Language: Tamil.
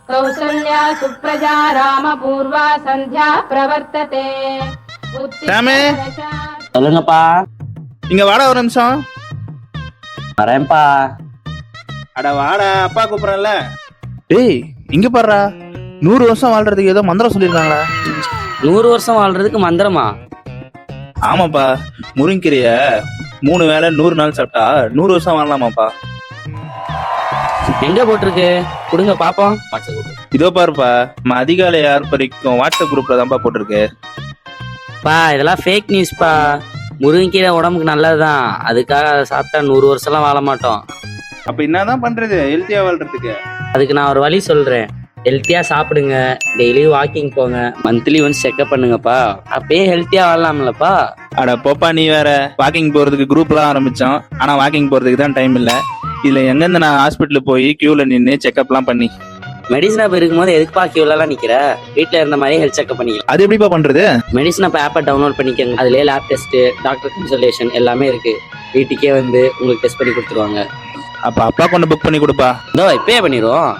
கௌசல்யா சுப்ரஜா ராமபூர்வா சந்தியா பிரவர்த்ததே. சாமி. சொல்லுங்கப்பா. இங்க வாடா ஒரு நிமிஷம். வரேன்ப்பா. அட வாடா, அப்பா கூப்பிடறேன்ல. டேய் இங்க பாருடா, 100 வருஷம் வாழ்றதுக்கு ஏதோ மந்திரம் சொல்லியிருக்காங்களா? 100 வருஷம் வாழ்றதுக்கு மந்திரமா? ஆமாப்பா, முருங்கீரைய 3 வேளை 100 நாள் சாப்பிட்டா 100 வருஷம் வாழலாமாப்பா. எங்க போட்டிருக்கு? கொடுங்க பாப்போம். இதோ பாருப்பா, நம்ம அதிகாலை ஆர்ப்பரிக்கும் வாட்ஸ்அப் குரூப்ல தான்ப்பா போட்டிருக்கு. பா இதெல்லாம் ஃபேக் நியூஸ்பா. முருங்கைக்கீரை உடம்புக்கு நல்லதுதான், அதுக்காக அதை சாப்பிட்டா 100 வருஷம்லாம் வாழ மாட்டோம். அப்ப என்னதான் பண்றது ஹெல்த்தியா வாழ்றதுக்கு? அதுக்கு நான் ஒரு வழி சொல்றேன். ஹெல்த்தியா சாப்பிடுங்க, டெய்லி வாக்கிங் போங்க, மந்த்லி ஒன்ஸ் செக்அப் பண்ணுங்கப்பா. அப்பயே ஹெல்த்தியா வாழலாம்லப்பா. அட போப்பா, நீ வேற. வாக்கிங் போறதுக்கு குரூப்லாம் ஆரம்பிச்சோம், ஆனா வாக்கிங் போறதுக்கு தான் டைம் இல்ல. இதுல எங்கிருந்து நான் ஹாஸ்பிட்டல் போய் கியூல நின்று செக்அப்லாம் பண்ணி மெடிசன் ஆப் இருக்கும்போது எதுக்குப்பா கியூலாம் நிக்கிற? வீட்டுல இருந்த மாதிரி ஹெல்த் செக்அப் பண்ணிக்கலாம். அது எப்படிப்பா பண்றது? மெடிசன் ஆப் ஆப்பை டவுன்லோட் பண்ணிக்கோங்க. அதுலயே லேப் டெஸ்ட், டாக்டர் கன்சல்டேஷன் எல்லாமே இருக்கு. வீட்டுக்கே வந்து உங்களுக்கு டெஸ்ட் பண்ணி கொடுத்துருவாங்க. அப்ப அப்பா கொண்டு புக் பண்ணி கொடுப்பா. இதோ இப்பயே பண்ணிடுவோம்.